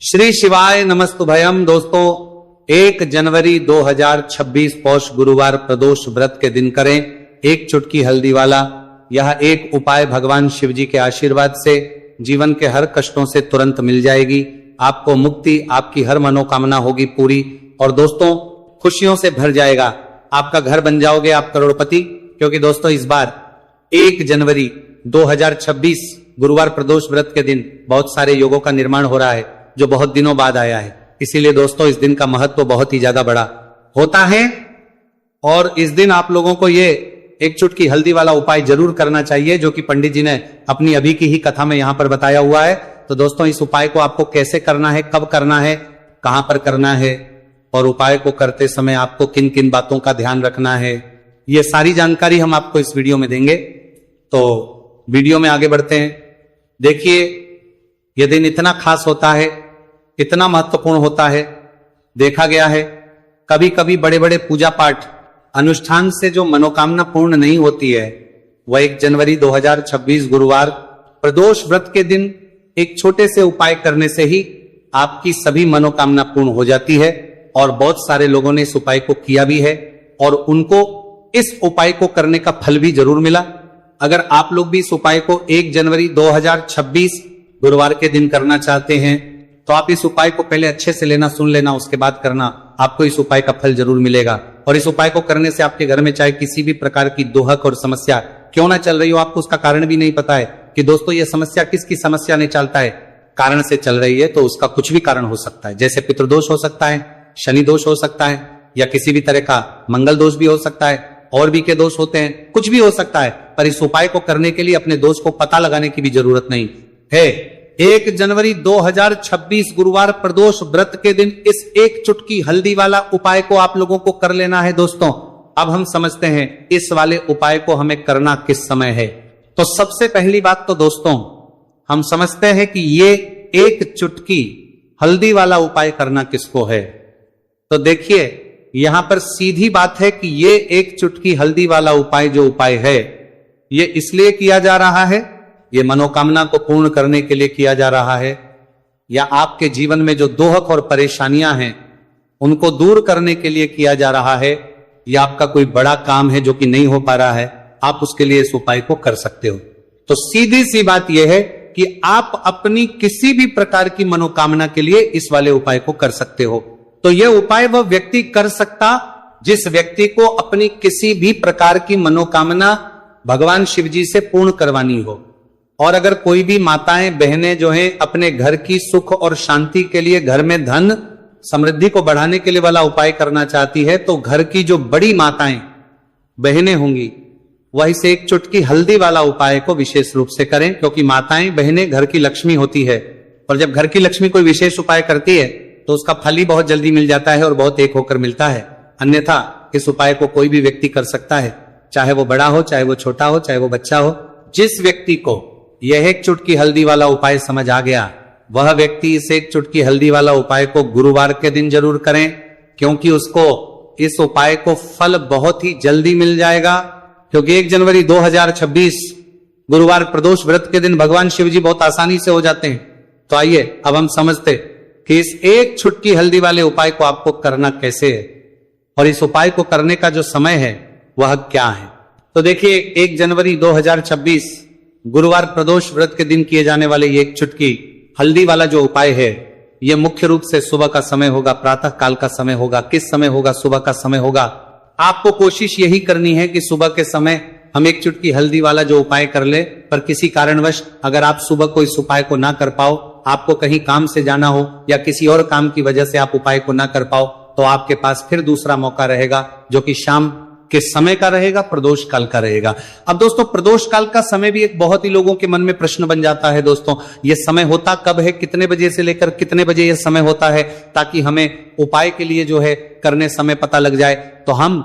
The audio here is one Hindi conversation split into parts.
श्री शिवाय नमस्तुभयम। दोस्तों 1 जनवरी 2026 पौष गुरुवार प्रदोष व्रत के दिन करें एक चुटकी हल्दी वाला यह एक उपाय। भगवान शिव जी के आशीर्वाद से जीवन के हर कष्टों से तुरंत मिल जाएगी आपको मुक्ति, आपकी हर मनोकामना होगी पूरी और दोस्तों खुशियों से भर जाएगा। आपका घर बन जाओगे आप करोड़पति, क्योंकि दोस्तों इस बार 1 जनवरी 2026 गुरुवार प्रदोष व्रत के दिन बहुत सारे योगों का निर्माण हो रहा है जो बहुत दिनों बाद आया है। इसीलिए दोस्तों इस दिन का महत्व बहुत ही ज्यादा बड़ा होता है और इस दिन आप लोगों को ये एक चुटकी हल्दी वाला उपाय जरूर करना चाहिए जो कि पंडित जी ने अपनी अभी की ही कथा में यहां पर बताया हुआ है। तो दोस्तों इस उपाय को आपको कैसे करना है, कब करना है, कहां पर करना है और उपाय को करते समय आपको किन किन बातों का ध्यान रखना है, ये सारी जानकारी हम आपको इस वीडियो में देंगे। तो वीडियो में आगे बढ़ते हैं। देखिए यह दिन इतना खास होता है, इतना महत्वपूर्ण होता है। देखा गया है कभी कभी बड़े बड़े पूजा पाठ अनुष्ठान से जो मनोकामना पूर्ण नहीं होती है वह 1 जनवरी 2026 गुरुवार प्रदोष व्रत के दिन एक छोटे से उपाय करने से ही आपकी सभी मनोकामना पूर्ण हो जाती है। और बहुत सारे लोगों ने इस उपाय को किया भी है और उनको इस उपाय को करने का फल भी जरूर मिला। अगर आप लोग भी इस उपाय को 1 जनवरी 2026 गुरुवार के दिन करना चाहते हैं तो आप इस उपाय को पहले अच्छे से लेना, सुन लेना, उसके बाद करना। आपको इस उपाय का फल जरूर मिलेगा और इस उपाय को करने से आपके घर में चाहे किसी भी प्रकार की दोहक और समस्या क्यों ना चल रही हो, आपको उसका कारण भी नहीं पता है कि दोस्तों ये समस्या किसकी समस्या नहीं चलता है, कारण से चल रही है, तो उसका कुछ भी कारण हो सकता है। जैसे पितृदोष हो सकता है, शनि दोष हो सकता है या किसी भी तरह का मंगल दोष भी हो सकता है, और भी के दोष होते हैं, कुछ भी हो सकता है। पर इस उपाय को करने के लिए अपने दोष को पता लगाने की भी जरूरत नहीं है। 1 जनवरी 2026 गुरुवार प्रदोष व्रत के दिन इस एक चुटकी हल्दी वाला उपाय को आप लोगों को कर लेना है। दोस्तों अब हम समझते हैं इस वाले उपाय को हमें करना किस समय है। तो सबसे पहली बात तो दोस्तों हम समझते हैं कि ये एक चुटकी हल्दी वाला उपाय करना किसको है। तो देखिए यहां पर सीधी बात है कि ये एक चुटकी हल्दी वाला उपाय जो उपाय है ये इसलिए किया जा रहा है, ये मनोकामना को पूर्ण करने के लिए किया जा रहा है, या आपके जीवन में जो दोहक और परेशानियां हैं उनको दूर करने के लिए किया जा रहा है, या आपका कोई बड़ा काम है जो कि नहीं हो पा रहा है, आप उसके लिए इस उपाय को कर सकते हो। तो सीधी सी बात यह है कि आप अपनी किसी भी प्रकार की मनोकामना के लिए इस वाले उपाय को कर सकते हो। तो यह उपाय वह व्यक्ति कर सकता जिस व्यक्ति को अपनी किसी भी प्रकार की मनोकामना भगवान शिव जी से पूर्ण करवानी हो। और अगर कोई भी माताएं बहनें जो हैं अपने घर की सुख और शांति के लिए, घर में धन समृद्धि को बढ़ाने के लिए वाला उपाय करना चाहती है, तो घर की जो बड़ी माताएं बहनें होंगी वह इसे एक चुटकी हल्दी वाला उपाय को विशेष रूप से करें, क्योंकि माताएं बहनें घर की लक्ष्मी होती है और जब घर की लक्ष्मी कोई विशेष उपाय करती है तो उसका फल ही बहुत जल्दी मिल जाता है और बहुत एक होकर मिलता है। अन्यथा इस उपाय को कोई भी व्यक्ति कर सकता है, चाहे वो बड़ा हो, चाहे वो छोटा हो, चाहे वो बच्चा हो। जिस व्यक्ति को यह एक चुटकी हल्दी वाला उपाय समझ आ गया वह व्यक्ति इस एक चुटकी हल्दी वाला उपाय को गुरुवार के दिन जरूर करें, क्योंकि उसको इस उपाय को फल बहुत ही जल्दी मिल जाएगा। क्योंकि 1 जनवरी 2026 गुरुवार प्रदोष व्रत के दिन भगवान शिव जी बहुत आसानी से हो जाते हैं। तो आइए अब हम समझते कि इस एक चुटकी हल्दी वाले उपाय को आपको करना कैसे है और इस उपाय को करने का जो समय है वह क्या है। तो देखिए 1 जनवरी 2026 गुरुवार प्रदोष व्रत के दिन किए जाने वाले ये एक चुटकी हल्दी वाला जो उपाय है ये मुख्य रूप से सुबह का समय होगा, प्रातः काल का समय होगा। किस समय होगा? सुबह का समय होगा। आपको कोशिश यही करनी है कि सुबह के समय हम एक चुटकी हल्दी वाला जो उपाय कर ले। पर किसी कारणवश अगर आप सुबह को इस उपाय को ना कर पाओ, आपको कहीं काम से जाना हो या किसी और काम की वजह से आप उपाय को ना कर पाओ, तो आपके पास फिर दूसरा मौका रहेगा जो कि शाम के समय का रहेगा, प्रदोष काल का रहेगा। अब दोस्तों प्रदोष काल का समय भी एक बहुत ही लोगों के मन में प्रश्न बन जाता है। दोस्तों ये समय होता कब है, कितने बजे से लेकर कितने बजे यह समय होता है, ताकि हमें उपाय के लिए जो है करने समय पता लग जाए। तो हम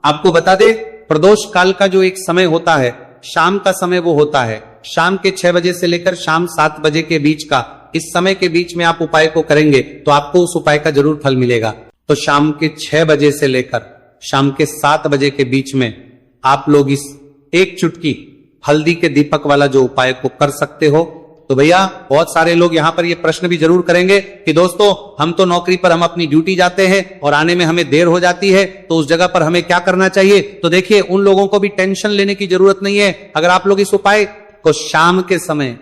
आपको बता दें प्रदोष काल का जो एक समय होता है, शाम का समय वो होता है शाम के 6 बजे से लेकर शाम 7 बजे के बीच का। इस समय के बीच में आप उपाय को करेंगे तो आपको उस उपाय का जरूर फल मिलेगा। तो शाम के 6 बजे से लेकर शाम के 7 बजे के बीच में आप लोग इस एक चुटकी हल्दी के दीपक वाला जो उपाय को कर सकते हो। तो भैया बहुत सारे लोग यहाँ पर ये प्रश्न भी जरूर करेंगे कि दोस्तों हम तो नौकरी पर हम अपनी ड्यूटी जाते हैं और आने में हमें देर हो जाती है, तो उस जगह पर हमें क्या करना चाहिए। तो देखिए उन लोगों को भी टेंशन लेने की जरूरत नहीं है। अगर आप लोग इस उपाय को शाम के समय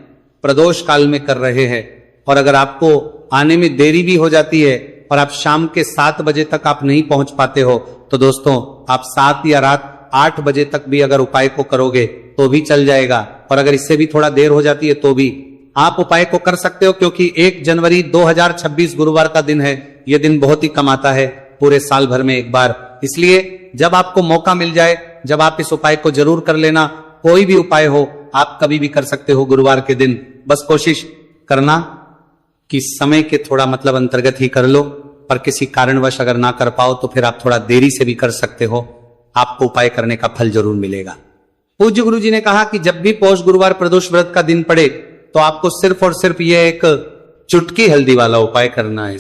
प्रदोष काल में कर रहे हैं और अगर आपको आने में देरी भी हो जाती है और आप शाम के 7 बजे तक आप नहीं पहुंच पाते हो, तो दोस्तों आप 7 या रात 8 बजे तक भी अगर उपाय को करोगे तो भी चल जाएगा। और अगर इससे भी थोड़ा देर हो जाती है तो भी आप उपाय को कर सकते हो, क्योंकि 1 जनवरी 2026 गुरुवार का दिन है। यह दिन बहुत ही कम आता है पूरे साल भर में एक बार। इसलिए जब आपको मौका मिल जाए, जब आप इस उपाय को जरूर कर लेना। कोई भी उपाय हो आप कभी भी कर सकते हो गुरुवार के दिन। बस कोशिश करना कि समय के थोड़ा मतलब अंतर्गत ही कर लो, पर किसी कारणवश अगर ना कर पाओ तो फिर आप थोड़ा देरी से भी कर सकते हो, आपको उपाय करने का फल जरूर मिलेगा। पूज्य गुरु जी ने कहा कि जब भी पौष गुरुवार प्रदोष व्रत का दिन पड़े तो आपको सिर्फ और सिर्फ ये एक चुटकी हल्दी वाला उपाय करना है।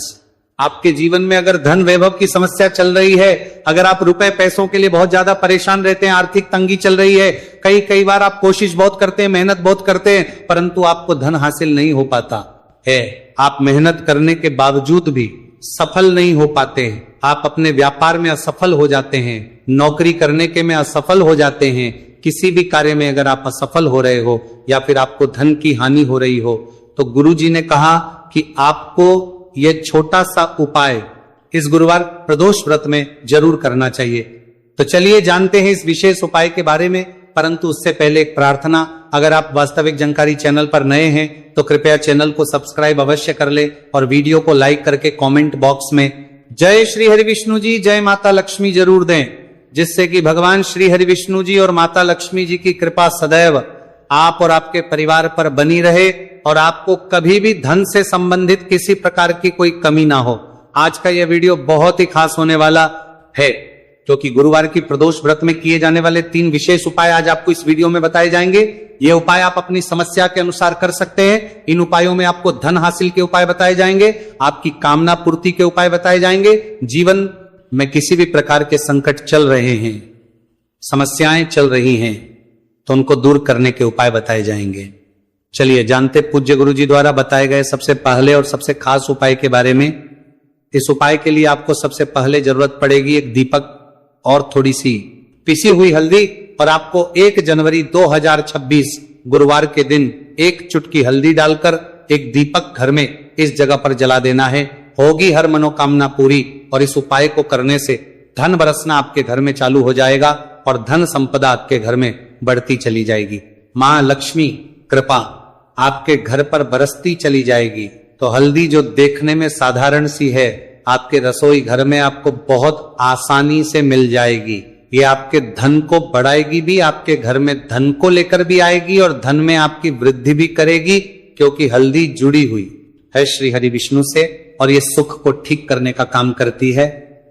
आपके जीवन में अगर धन वैभव की समस्या चल रही है, अगर आप रुपए पैसों के लिए बहुत ज्यादा परेशान रहते हैं, आर्थिक तंगी चल रही है, कई बार आप कोशिश बहुत करते हैं, मेहनत बहुत करते हैं, परंतु आपको धन हासिल नहीं हो पाता है, आप मेहनत करने के बावजूद भी सफल नहीं हो पाते हैं, आप अपने व्यापार में असफल हो जाते हैं, नौकरी करने के में असफल हो जाते हैं, किसी भी कार्य में अगर आप असफल हो रहे हो या फिर आपको धन की हानि हो रही हो, तो गुरु जी ने कहा कि आपको यह छोटा सा उपाय इस गुरुवार प्रदोष व्रत में जरूर करना चाहिए। तो चलिए जानते हैं इस विशेष उपाय के बारे में, परंतु उससे पहले एक प्रार्थना। अगर आप वास्तविक जानकारी चैनल पर नए हैं तो कृपया चैनल को सब्सक्राइब अवश्य कर ले और वीडियो को लाइक करके कमेंट बॉक्स में जय श्री हरि विष्णु जी, जय माता लक्ष्मी जरूर दें, जिससे कि भगवान श्री हरि विष्णु जी और माता लक्ष्मी जी की कृपा सदैव आप और आपके परिवार पर बनी रहे और आपको कभी भी धन से संबंधित किसी प्रकार की कोई कमी ना हो। आज का यह वीडियो बहुत ही खास होने वाला है, क्योंकि गुरुवार की प्रदोष व्रत में किए जाने वाले 3 विशेष उपाय आज आपको इस वीडियो में बताए जाएंगे। ये उपाय आप अपनी समस्या के अनुसार कर सकते हैं। इन उपायों में आपको धन हासिल के उपाय बताए जाएंगे, आपकी कामना पूर्ति के उपाय बताए जाएंगे, जीवन में किसी भी प्रकार के संकट चल रहे हैं, समस्याएं चल रही हैं, तो उनको दूर करने के उपाय बताए जाएंगे। चलिए जानते पूज्य गुरु जी द्वारा बताए गए सबसे पहले और सबसे खास उपाय के बारे में। इस उपाय के लिए आपको सबसे पहले जरूरत पड़ेगी एक दीपक और थोड़ी सी पिसी हुई हल्दी, और आपको 1 जनवरी 2026 गुरुवार के दिन 1 चुटकी हल्दी डालकर एक दीपक घर में इस जगह पर जला देना है। होगी हर मनोकामना पूरी, और इस उपाय को करने से धन बरसना आपके घर में चालू हो जाएगा और धन संपदा आपके घर में बढ़ती चली जाएगी। मां लक्ष्मी कृपा आपके घर पर बरसती चली जाएगी। तो हल्दी जो देखने में साधारण सी है, आपके रसोई घर में आपको बहुत आसानी से मिल जाएगी। ये आपके धन को बढ़ाएगी भी, आपके घर में धन को लेकर भी आएगी और धन में आपकी वृद्धि भी करेगी, क्योंकि हल्दी जुड़ी हुई है श्री हरि विष्णु से और ये सुख को ठीक करने का काम करती है,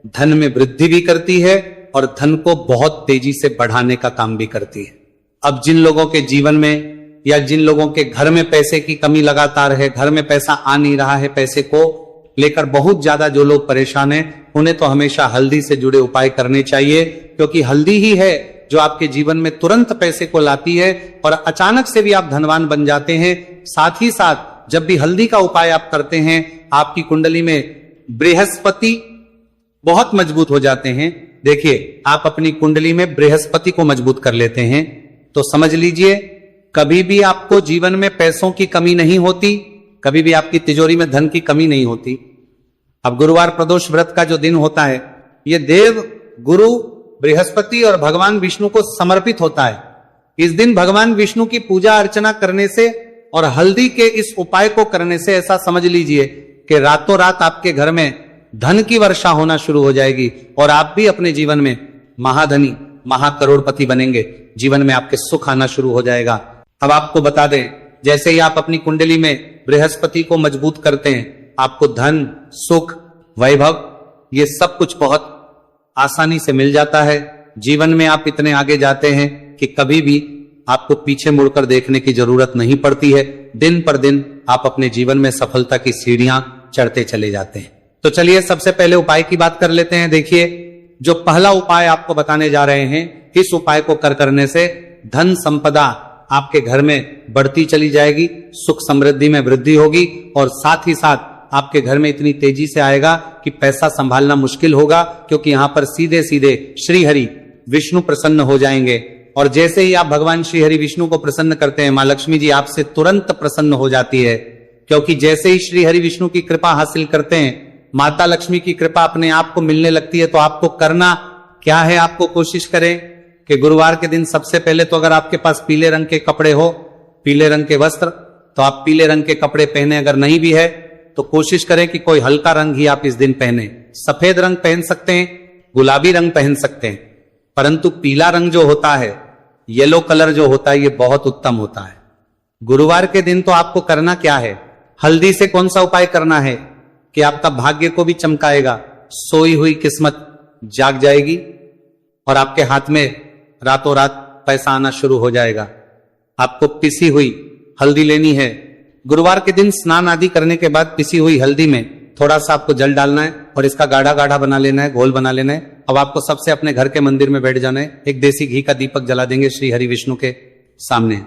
धन में वृद्धि भी करती है और धन को बहुत तेजी से बढ़ाने का काम भी करती है। अब जिन लोगों के जीवन में या जिन लोगों के घर में पैसे की कमी लगातार है, घर में पैसा आ नहीं रहा है, पैसे को लेकर बहुत ज्यादा जो लोग परेशान हैं, उन्हें तो हमेशा हल्दी से जुड़े उपाय करने चाहिए, क्योंकि हल्दी ही है जो आपके जीवन में तुरंत पैसे को लाती है और अचानक से भी आप धनवान बन जाते हैं। साथ ही साथ जब भी हल्दी का उपाय आप करते हैं, आपकी कुंडली में बृहस्पति बहुत मजबूत हो जाते हैं। देखिए आप अपनी कुंडली में बृहस्पति को मजबूत कर लेते हैं तो समझ लीजिए कभी भी आपको जीवन में पैसों की कमी नहीं होती, कभी भी आपकी तिजोरी में धन की कमी नहीं होती। अब गुरुवार प्रदोष व्रत का जो दिन होता है, यह देव गुरु बृहस्पति और भगवान विष्णु को समर्पित होता है। इस दिन भगवान विष्णु की पूजा अर्चना करने से और हल्दी के इस उपाय को करने से ऐसा समझ लीजिए कि रातों रात आपके घर में धन की वर्षा होना शुरू हो जाएगी और आप भी अपने जीवन में महाधनी महाकरोड़पति बनेंगे, जीवन में आपके सुख आना शुरू हो जाएगा। अब आपको बता दें, जैसे ही आप अपनी कुंडली में बृहस्पति को मजबूत करते हैं, आपको धन सुख वैभव ये सब कुछ बहुत आसानी से मिल जाता है। जीवन में आप इतने आगे जाते हैं कि कभी भी आपको पीछे मुड़कर देखने की जरूरत नहीं पड़ती है। दिन पर दिन आप अपने जीवन में सफलता की सीढ़ियां चढ़ते चले जाते हैं। तो चलिए सबसे पहले उपाय की बात कर लेते हैं। देखिए जो पहला उपाय आपको बताने जा रहे हैं, इस उपाय को करने से धन संपदा आपके घर में बढ़ती चली जाएगी, सुख समृद्धि में वृद्धि होगी और साथ ही साथ आपके घर में इतनी तेजी से आएगा कि पैसा संभालना मुश्किल होगा, क्योंकि यहां पर सीधे सीधे श्री हरि विष्णु प्रसन्न हो जाएंगे। और जैसे ही आप भगवान श्री हरि विष्णु को प्रसन्न करते हैं, मां लक्ष्मी जी आपसे तुरंत प्रसन्न हो जाती है, क्योंकि जैसे ही श्री हरि विष्णु की कृपा हासिल करते हैं, माता लक्ष्मी की कृपा अपने आप को मिलने लगती है। तो आपको करना क्या है, आपको कोशिश करें कि गुरुवार के दिन सबसे पहले तो अगर आपके पास पीले रंग के कपड़े हो, पीले रंग के वस्त्र, तो आप पीले रंग के कपड़े पहने। अगर नहीं भी है तो कोशिश करें कि कोई हल्का रंग ही आप इस दिन पहने। सफेद रंग पहन सकते हैं, गुलाबी रंग पहन सकते हैं, परंतु पीला रंग जो होता है, येलो कलर जो होता है, ये बहुत उत्तम होता है। गुरुवार के दिन तो आपको करना क्या है, हल्दी से कौन सा उपाय करना है कि आपका भाग्य को भी चमकाएगा, सोई हुई किस्मत जाग जाएगी और आपके हाथ में रातों रात पैसा आना शुरू हो जाएगा। आपको पिसी हुई हल्दी लेनी है। गुरुवार के दिन स्नान आदि करने के बाद पिसी हुई हल्दी में थोड़ा सा आपको जल डालना है और इसका गाढ़ा गाढ़ा बना लेना है, घोल बना लेना है। अब आपको सबसे अपने घर के मंदिर में बैठ जाना है, एक देसी घी का दीपक जला देंगे श्री हरि विष्णु के सामने,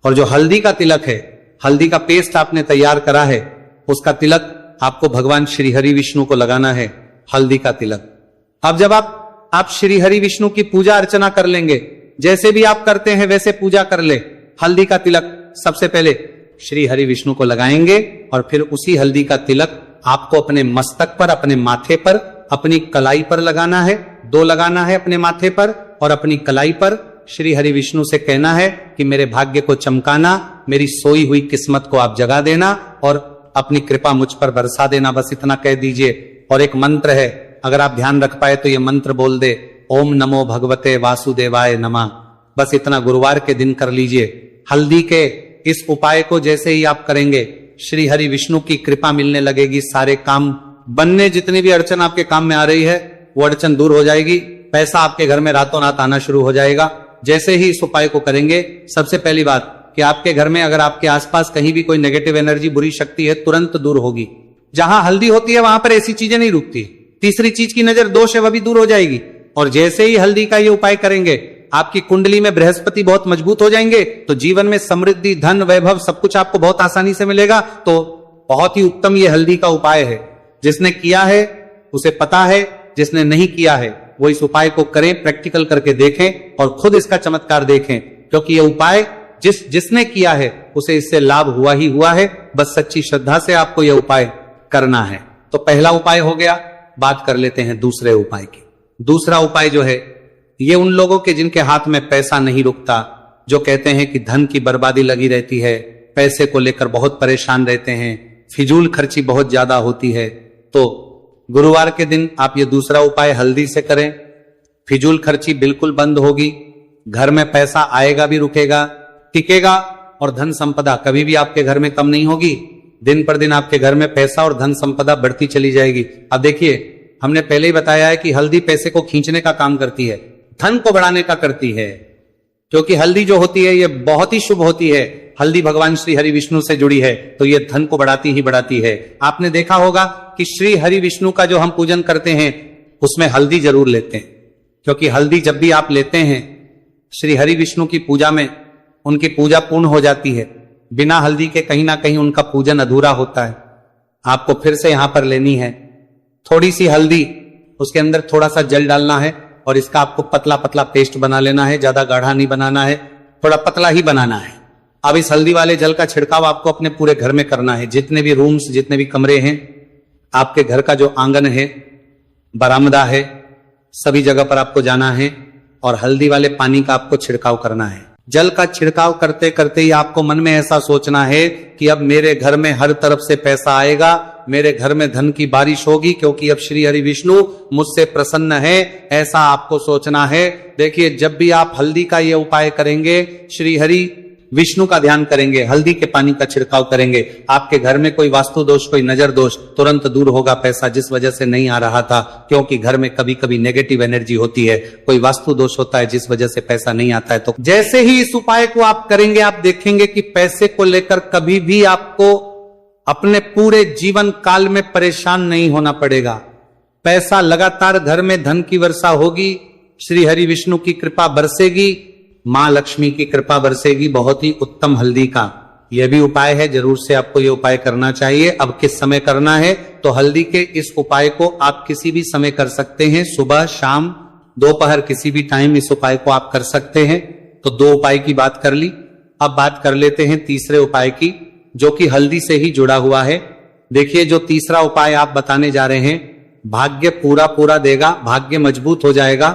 और जो हल्दी का तिलक है, हल्दी का पेस्ट आपने तैयार करा है, उसका तिलक आपको भगवान श्री हरि विष्णु को लगाना है, हल्दी का तिलक। अब जब आप श्री हरि विष्णु की पूजा अर्चना कर लेंगे, जैसे भी आप करते हैं वैसे पूजा कर ले। हल्दी का तिलक सबसे पहले श्री हरि विष्णु को लगाएंगे और फिर उसी हल्दी का तिलक आपको अपने मस्तक पर, अपने माथे पर, अपनी कलाई पर लगाना है। 2 लगाना है अपने माथे पर और अपनी कलाई पर। श्री हरि विष्णु से कहना है कि मेरे भाग्य को चमकाना, मेरी सोई हुई किस्मत को आप जगा देना और अपनी कृपा मुझ पर बरसा देना, बस इतना कह दीजिए। और एक मंत्र है, अगर आप ध्यान रख पाए तो ये मंत्र बोल दे, ओम नमो भगवते वासुदेवाय नमः। बस इतना गुरुवार के दिन कर लीजिए। हल्दी के इस उपाय को जैसे ही आप करेंगे, श्री हरि विष्णु की कृपा मिलने लगेगी, सारे काम बनने, जितनी भी अड़चन आपके काम में आ रही है वो अड़चन दूर हो जाएगी, पैसा आपके घर में रातों रात आना शुरू हो जाएगा। जैसे ही इस उपाय को करेंगे, सबसे पहली बात कि आपके घर में अगर आपके आसपास कहीं भी कोई नेगेटिव एनर्जी, बुरी शक्ति है, तुरंत दूर होगी। जहां हल्दी होती है वहां पर ऐसी चीजें नहीं रुकती। तीसरी चीज की नजर दोष है, वह भी दूर हो जाएगी। और जैसे ही हल्दी का ये उपाय करेंगे, आपकी कुंडली में बृहस्पति बहुत मजबूत हो जाएंगे, तो जीवन में समृद्धि, धन, वैभव सब कुछ आपको बहुत आसानी से मिलेगा। तो बहुत ही उत्तम ये हल्दी का उपाय है। जिसने किया है उसे पता है, जिसने नहीं किया है वो इस उपाय को करें, प्रैक्टिकल करके देखें और खुद इसका चमत्कार देखें, क्योंकि ये उपाय जिसने किया है उसे इससे लाभ हुआ ही हुआ है। बस सच्ची श्रद्धा से आपको यह उपाय करना है। तो पहला उपाय हो गया। बात कर लेते हैं दूसरे उपाय की। दूसरा उपाय जो है, ये उन लोगों के जिनके हाथ में पैसा नहीं रुकता, जो कहते हैं कि धन की बर्बादी लगी रहती है, पैसे को लेकर बहुत परेशान रहते हैं, फिजूल खर्ची बहुत ज्यादा होती है, तो गुरुवार के दिन आप ये दूसरा उपाय हल्दी से करें। फिजूल खर्ची बिल्कुल बंद होगी, घर में पैसा आएगा भी, रुकेगा, टिकेगा, और धन संपदा कभी भी आपके घर में कम नहीं होगी। दिन पर दिन आपके घर में पैसा और धन संपदा बढ़ती चली जाएगी। अब देखिए, हमने पहले ही बताया है कि हल्दी पैसे को खींचने का काम करती है, धन को बढ़ाने का करती है, क्योंकि हल्दी जो होती है ये बहुत ही शुभ होती है। हल्दी भगवान श्री हरि विष्णु से जुड़ी है, तो ये धन को बढ़ाती ही बढ़ाती है। आपने देखा होगा कि श्री हरि विष्णु का जो हम पूजन करते हैं उसमें हल्दी जरूर लेते हैं, क्योंकि हल्दी जब भी आप लेते हैं श्री हरि विष्णु की पूजा में, उनकी पूजा पूर्ण हो जाती है। बिना हल्दी के कहीं ना कहीं उनका पूजन अधूरा होता है। आपको फिर से यहां पर लेनी है थोड़ी सी हल्दी, उसके अंदर थोड़ा सा जल डालना है और इसका आपको पतला पतला पेस्ट बना लेना है। ज्यादा गाढ़ा नहीं बनाना है, थोड़ा पतला ही बनाना है। अब इस हल्दी वाले जल का छिड़काव आपको अपने पूरे घर में करना है। जितने भी रूम्स, जितने भी कमरे हैं, आपके घर का जो आंगन है, बरामदा है, सभी जगह पर आपको जाना है और हल्दी वाले पानी का आपको छिड़काव करना है। जल का छिड़काव करते करते ही आपको मन में ऐसा सोचना है कि अब मेरे घर में हर तरफ से पैसा आएगा, मेरे घर में धन की बारिश होगी, क्योंकि अब श्री हरि विष्णु मुझसे प्रसन्न है, ऐसा आपको सोचना है। देखिए, जब भी आप हल्दी का ये उपाय करेंगे, श्री हरि विष्णु का ध्यान करेंगे, हल्दी के पानी का छिड़काव करेंगे, आपके घर में कोई वास्तु दोष, कोई नजर दोष तुरंत दूर होगा। पैसा जिस वजह से नहीं आ रहा था, क्योंकि घर में कभी कभी नेगेटिव एनर्जी होती है, कोई वास्तु दोष होता है जिस वजह से पैसा नहीं आता है। तो जैसे ही इस उपाय को आप करेंगे, आप देखेंगे कि पैसे को लेकर कभी भी आपको अपने पूरे जीवन काल में परेशान नहीं होना पड़ेगा। पैसा लगातार घर में, धन की वर्षा होगी, श्री हरि विष्णु की कृपा बरसेगी माँ लक्ष्मी की कृपा बरसेगी। बहुत ही उत्तम हल्दी का यह भी उपाय है, जरूर से आपको ये उपाय करना चाहिए। अब किस समय करना है, तो हल्दी के इस उपाय को आप किसी भी समय कर सकते हैं, सुबह, शाम, दोपहर, किसी भी टाइम इस उपाय को आप कर सकते हैं। तो 2 उपाय की बात कर ली। अब बात कर लेते हैं तीसरे उपाय की, जो कि हल्दी से ही जुड़ा हुआ है। देखिए, जो तीसरा उपाय आप बताने जा रहे हैं, भाग्य पूरा देगा, भाग्य मजबूत हो जाएगा।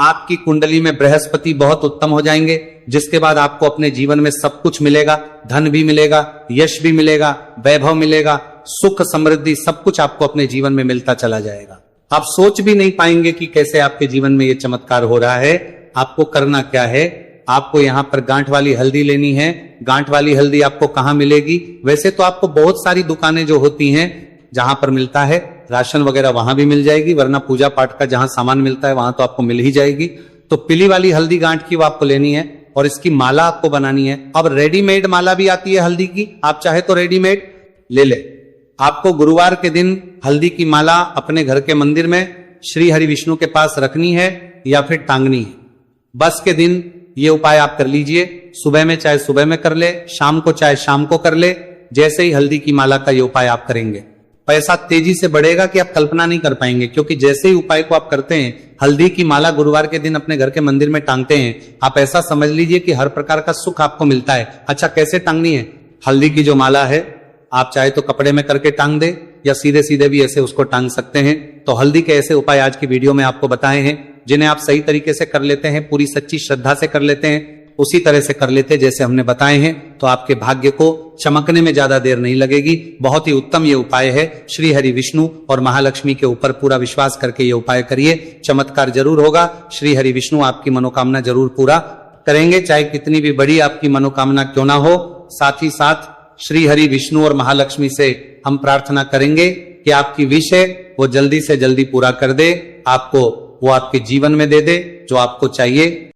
आपकी कुंडली में बृहस्पति बहुत उत्तम हो जाएंगे, जिसके बाद आपको अपने जीवन में सब कुछ मिलेगा। धन भी मिलेगा, यश भी मिलेगा, वैभव मिलेगा, सुख समृद्धि सब कुछ आपको अपने जीवन में मिलता चला जाएगा। आप सोच भी नहीं पाएंगे कि कैसे आपके जीवन में ये चमत्कार हो रहा है। आपको करना क्या है, आपको यहाँ पर गांठ वाली हल्दी लेनी है। गांठ वाली हल्दी आपको कहाँ मिलेगी, वैसे तो आपको बहुत सारी दुकानें जो होती हैं जहां पर मिलता है, राशन वगैरह वहां भी मिल जाएगी, वरना पूजा पाठ का जहां सामान मिलता है वहां तो आपको मिल ही जाएगी। तो पीली वाली हल्दी गांठ की वो आपको लेनी है और इसकी माला आपको बनानी है। अब रेडीमेड माला भी आती है हल्दी की, आप चाहे तो रेडीमेड ले ले। आपको गुरुवार के दिन हल्दी की माला अपने घर के मंदिर में श्री हरि विष्णु के पास रखनी है या फिर टांगनी है। बस के दिन ये उपाय आप कर लीजिए। सुबह में चाहे सुबह में कर ले, शाम को चाहे शाम को कर ले। जैसे ही हल्दी की माला का ये उपाय आप करेंगे, पैसा तेजी से बढ़ेगा कि आप कल्पना नहीं कर पाएंगे। क्योंकि जैसे ही उपाय को आप करते हैं, हल्दी की माला गुरुवार के दिन अपने घर के मंदिर में टांगते हैं, आप ऐसा समझ लीजिए कि हर प्रकार का सुख आपको मिलता है। अच्छा, कैसे टांगनी है? हल्दी की जो माला है, आप चाहे तो कपड़े में करके टांग दे या सीधे सीधे भी ऐसे उसको टांग सकते हैं। तो हल्दी के ऐसे उपाय आज की वीडियो में आपको बताए हैं, जिन्हें आप सही तरीके से कर लेते हैं, पूरी सच्ची श्रद्धा से कर लेते हैं, उसी तरह से कर लेते जैसे हमने बताए हैं, तो आपके भाग्य को चमकने में ज्यादा देर नहीं लगेगी। बहुत ही उत्तम ये उपाय है। श्री हरि विष्णु और महालक्ष्मी के ऊपर पूरा विश्वास करके ये उपाय करिए, चमत्कार जरूर होगा। श्री हरि विष्णु आपकी मनोकामना जरूर पूरा करेंगे, चाहे कितनी भी बड़ी आपकी मनोकामना क्यों ना हो। साथ ही साथ श्री हरि विष्णु और महालक्ष्मी से हम प्रार्थना करेंगे कि आपकी विश है वो जल्दी से जल्दी पूरा कर दे, आपको वो आपके जीवन में दे दे जो आपको चाहिए।